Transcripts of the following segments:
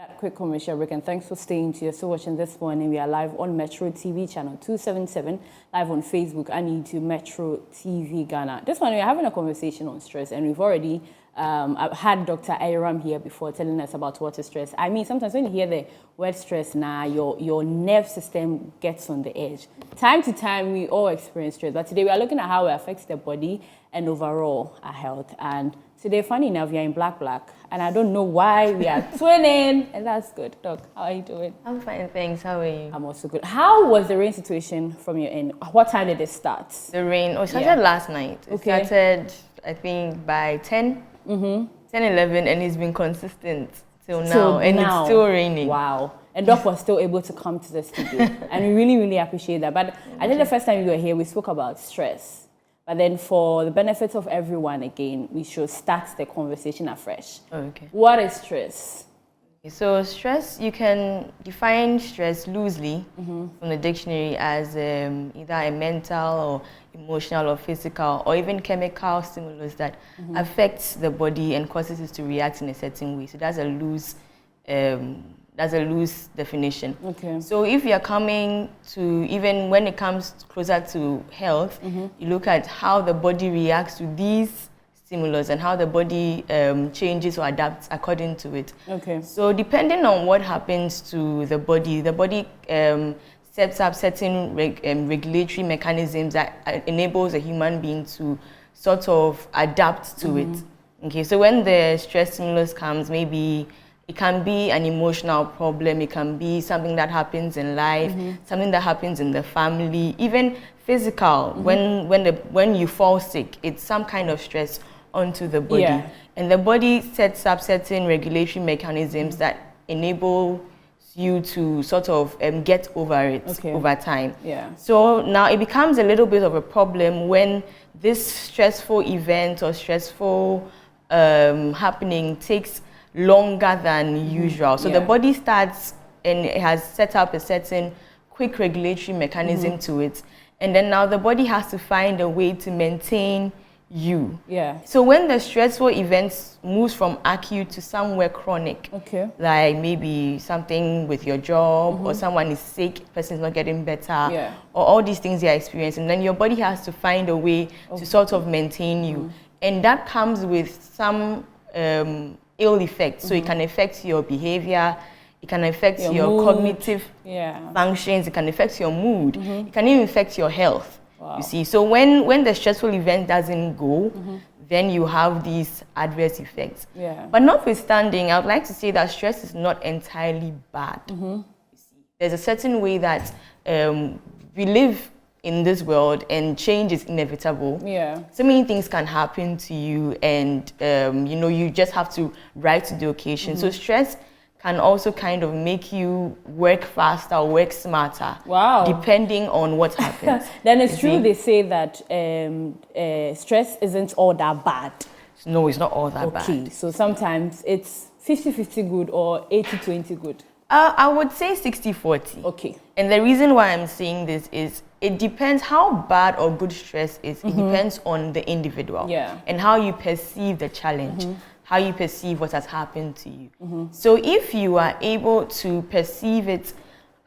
That quick commercial break, and thanks for staying tuned. You're still watching this morning. We are live on Metro TV channel 277, live on Facebook and YouTube, Metro TV Ghana. This morning we're having a conversation on stress, and we've already had Dr. Eyram here before telling us about what is stress. I mean, sometimes when you hear the word stress now, your nerve system gets on the edge. Time to time, we all experience stress, but today we are looking at how it affects the body and overall our health. And today, funny enough, we are in black, and I don't know why we are twinning, and that's good. Doc, how are you doing? I'm fine, thanks. How are you? I'm also good. How was the rain situation from your end? What time did it start? The rain, it started last night. It started, I think, by 10, 10, 11, and it's been consistent till now, and it's still raining. Wow. And Doc was still able to come to the studio, and we really, really appreciate that. But I think the first time you were here, we spoke about stress. But then for the benefit of everyone, again, we should start the conversation afresh. Okay. What is stress? So stress, you can define stress loosely from the dictionary as either a mental or emotional or physical or even chemical stimulus that affects the body and causes it to react in a certain way. So that's a loose definition. Okay. So if you're coming to, even when it comes closer to health, you look at how the body reacts to these stimulus and how the body changes or adapts according to it. Okay. So depending on what happens to the body sets up certain regulatory mechanisms that enables a human being to sort of adapt to it. Okay, so when the stress stimulus comes, maybe it can be an emotional problem, it can be something that happens in life, something that happens in the family, even physical. When you fall sick, it's some kind of stress onto the body. Yeah. And the body sets up certain regulatory mechanisms that enable you to sort of get over it over time. Yeah. So now it becomes a little bit of a problem when this stressful event or stressful happening takes longer than usual. So the body starts and it has set up a certain quick regulatory mechanism to it. And then now the body has to find a way to maintain you. Yeah. So when the stressful events moves from acute to somewhere chronic, like maybe something with your job or someone is sick, person's not getting better, or all these things you're experiencing, then your body has to find a way to sort of maintain you. And that comes with some ill effects. So it can affect your behavior, it can affect your cognitive functions, it can affect your mood, it can even affect your health. Wow. You see, so when the stressful event doesn't go, then you have these adverse effects. Yeah. But notwithstanding, I would like to say that stress is not entirely bad. You see, there's a certain way that we live in this world and change is inevitable. Yeah. So many things can happen to you, and you just have to rise to the occasion. So stress can also kind of make you work faster or work smarter. Wow. Depending on what happens. Then it's true they say that stress isn't all that bad. No, it's not all that bad. Okay, so sometimes it's 50-50 good or 80-20 good. I would say 60-40. Okay. And the reason why I'm saying this is it depends how bad or good stress is. It depends on the individual and how you perceive the challenge, how you perceive what has happened to you. So if you are able to perceive it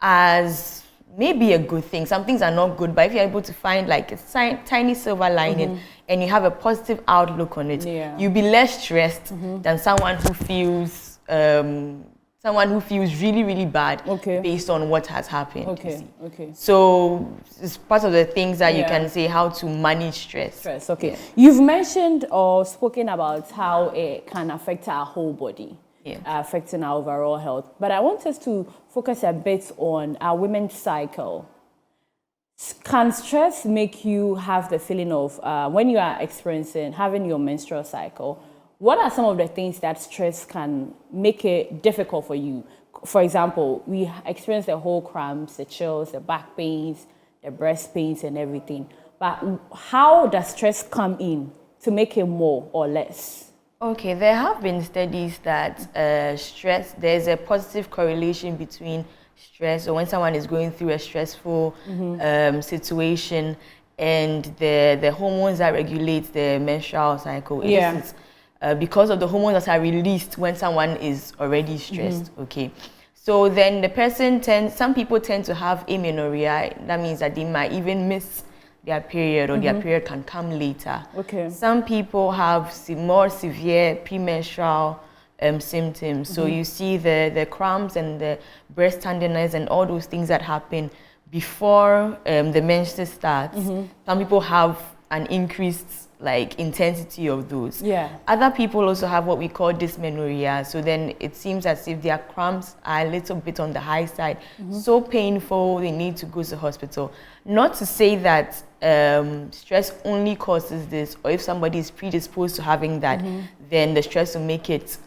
as maybe a good thing, some things are not good, but if you're able to find like a tiny silver lining and you have a positive outlook on it, you'll be less stressed than someone who feels really, really bad based on what has happened. Okay. So it's part of the things that you can say how to manage stress. Okay. Yeah. You've mentioned or spoken about how it can affect our whole body, affecting our overall health. But I want us to focus a bit on our women's cycle. Can stress make you have the feeling of when you are having your menstrual cycle? What are some of the things that stress can make it difficult for you? For example, we experience the whole cramps, the chills, the back pains, the breast pains and everything. But how does stress come in to make it more or less? Okay, there have been studies that there's a positive correlation between stress, or when someone is going through a stressful situation, and the hormones that regulate the menstrual cycle. because of the hormones that are released when someone is already stressed. Okay, so then some people tend to have amenorrhea. That means that they might even miss their period, or their period can come later. Okay. Some people have more severe premenstrual symptoms. So you see the cramps and the breast tenderness and all those things that happen before the menstruation starts. Some people have an increased intensity of those. Other people also have what we call dysmenorrhea. So then it seems as if their cramps are a little bit on the high side, so painful they need to go to the hospital. Not to say that stress only causes this, or if somebody is predisposed to having that, then the stress will make it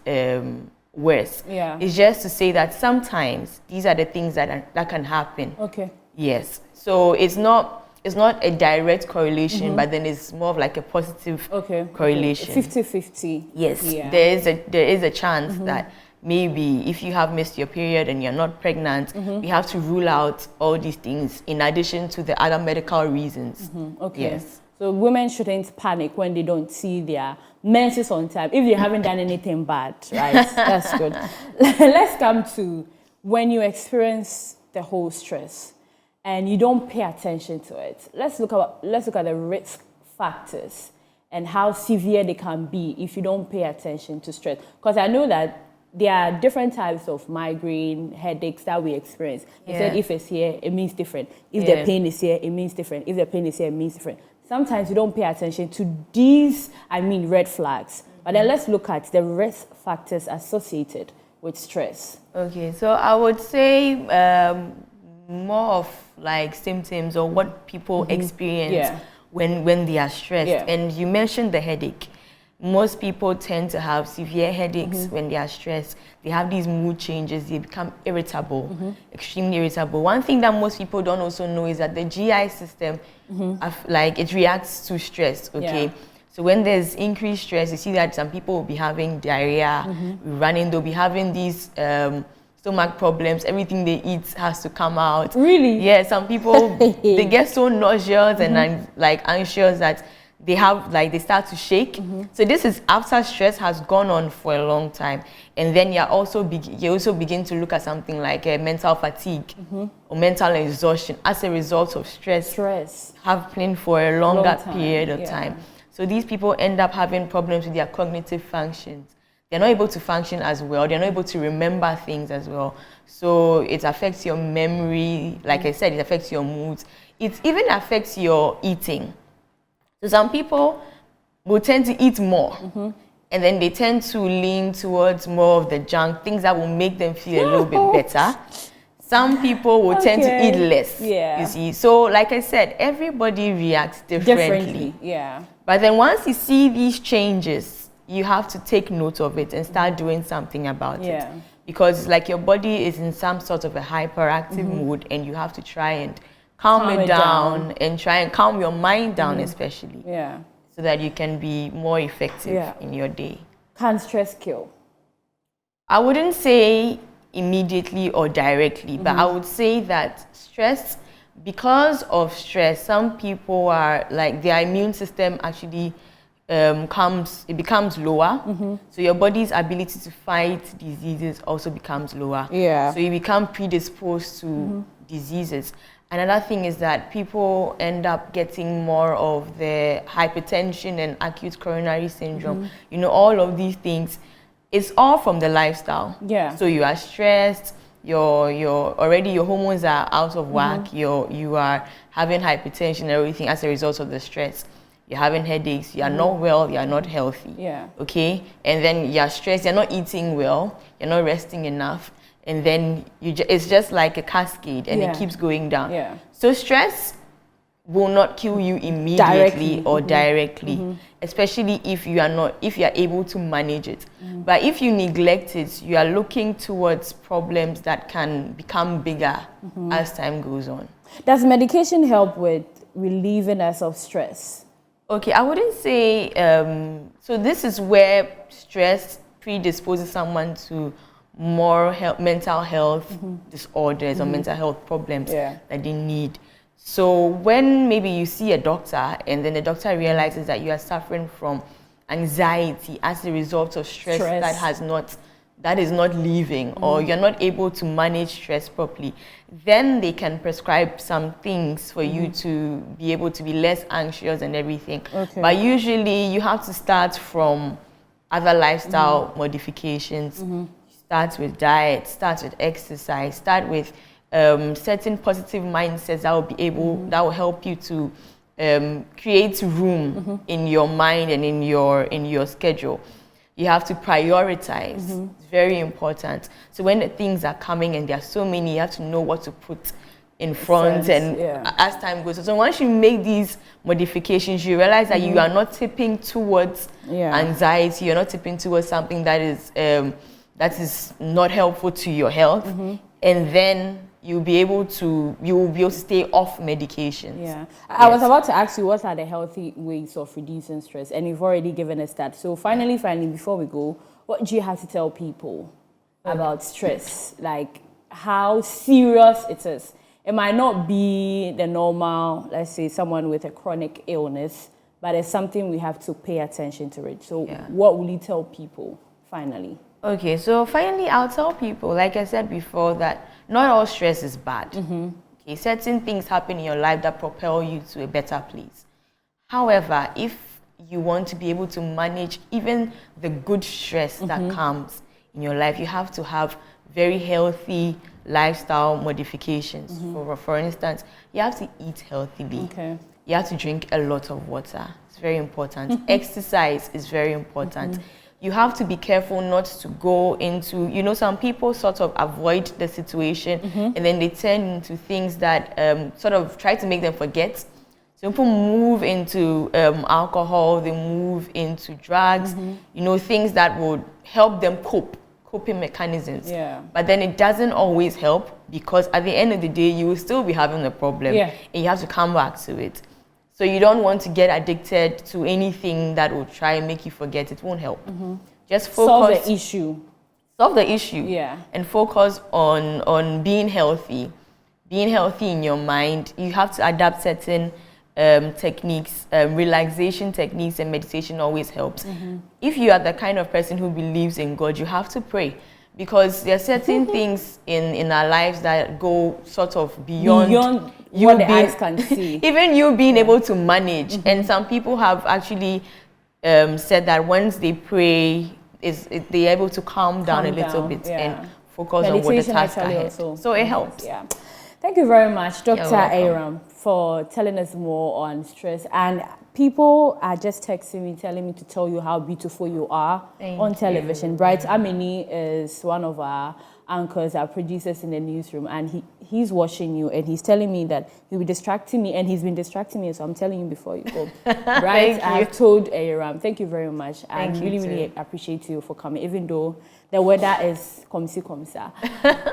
worse. It's just to say that sometimes these are the things that can happen. Okay. Yes. So it's not a direct correlation, but then it's more of like a positive correlation. 50-50. Yes. There is a chance that maybe if you have missed your period and you're not pregnant, we have to rule out all these things in addition to the other medical reasons. Okay. Yes. So women shouldn't panic when they don't see their menses on time, if they haven't done anything bad, right? That's good. Let's come to when you experience the whole stress and you don't pay attention to it. Let's look at the risk factors and how severe they can be if you don't pay attention to stress. Because I know that there are different types of migraine, headaches that we experience. You said if it's here, it means different. If the pain is here, it means different. If the pain is here, it means different. Sometimes you don't pay attention to these, red flags. But then let's look at the risk factors associated with stress. Okay, so I would say more of symptoms or what people experience when they are stressed. And you mentioned the headache. Most people tend to have severe headaches when they are stressed. They have these mood changes. They become irritable, extremely irritable. One thing that most people don't also know is that the GI system, it reacts to stress, okay? So when there's increased stress, you see that some people will be having diarrhea, they'll be having these stomach problems. Everything they eat has to come out. Really? Yeah, some people, they get so nauseous and anxious that they have they start to shake. So this is after stress has gone on for a long time, and then you also begin to look at something like mental fatigue or mental exhaustion as a result of stress happening for a longer period of time. So these people end up having problems with their cognitive functions. They're not able to function as well. They're not able to remember things as well. So it affects your memory. Like I said, it affects your moods. It even affects your eating. So some people will tend to eat more, and then they tend to lean towards more of the junk, things that will make them feel a little bit better. Some people will tend to eat less, you see. So like I said, everybody reacts differently. But then once you see these changes, you have to take note of it and start doing something about it. Because your body is in some sort of a hyperactive mood, and you have to try and calm it down and try and calm your mind down, especially. So that you can be more effective in your day. Can stress kill? I wouldn't say immediately or directly, but I would say that stress, because of stress, some people are their immune system actually becomes lower. So your body's ability to fight diseases also becomes lower. So you become predisposed to diseases. Another thing is that people end up getting more of the hypertension and acute coronary syndrome. All of these things, it's all from the lifestyle. So you are stressed, your hormones are out of whack, you are having hypertension and everything as a result of the stress. You're having headaches, you are not well, you are not healthy. Okay? And then you're stressed, you're not eating well, you're not resting enough. And then it's just like a cascade, and it keeps going down. So stress will not kill you immediately or directly, especially if you are able to manage it. But if you neglect it, you are looking towards problems that can become bigger as time goes on. Does medication help with relieving us of stress? Okay, I wouldn't say, so this is where stress predisposes someone to more mental health disorders or mental health problems that they need. So when maybe you see a doctor and then the doctor realizes that you are suffering from anxiety as a result of stress. that is not leaving, or you're not able to manage stress properly, then they can prescribe some things for you to be able to be less anxious and everything. Okay. But usually you have to start from other lifestyle modifications. Start with diet, start with exercise, start with certain positive mindsets that will be able, that will help you to create room in your mind and in your schedule. You have to prioritize. It's very important. So when the things are coming and there are so many, you have to know what to put in front as time goes. So once you make these modifications, you realize that you are not tipping towards anxiety, you're not tipping towards something that is not helpful to your health, and then you'll be able to stay off medications. Yeah, I was about to ask you, what are the healthy ways of reducing stress, and you've already given us that. So finally, before we go, what do you have to tell people about stress? Like how serious it is. It might not be the normal, let's say someone with a chronic illness, but it's something we have to pay attention to it. So what will you tell people finally? Okay, so finally I'll tell people, like I said before, that not all stress is bad. Okay, certain things happen in your life that propel you to a better place. However, if you want to be able to manage even the good stress that comes in your life, you have to have very healthy lifestyle modifications. For instance, you have to eat healthily. Okay. You have to drink a lot of water. It's very important. Exercise is very important. You have to be careful not to go into, some people sort of avoid the situation and then they turn into things that sort of try to make them forget. So people move into alcohol, they move into drugs, things that would help them coping mechanisms. Yeah. But then it doesn't always help, because at the end of the day, you will still be having a problem and you have to come back to it. So you don't want to get addicted to anything that will try and make you forget. It won't help. Just focus. Solve the issue. Solve the issue. Yeah. And focus on being healthy. Being healthy in your mind. You have to adapt certain techniques. Relaxation techniques and meditation always helps. If you are the kind of person who believes in God, you have to pray. Because there are certain things in our lives that go sort of beyond what the eyes can see. Even you being able to manage. And some people have actually said that once they pray, they're able to calm down a little bit and focus on what the task ahead. So it helps. Yeah. Thank you very much, Dr. Eyram, for telling us more on stress. And people are just texting me, telling me to tell you how beautiful you are on television. Bright Amini is one of our anchors, our producers in the newsroom, and he's watching you, and he's telling me that he'll be distracting me, and he's been distracting me, so I'm telling you before you go. Right? I've told Eyram. Thank you very much. I really appreciate you for coming, even though the weather is komsi komsa.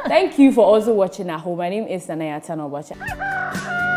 Thank you for also watching at home. My name is Nanaya Tanobacha.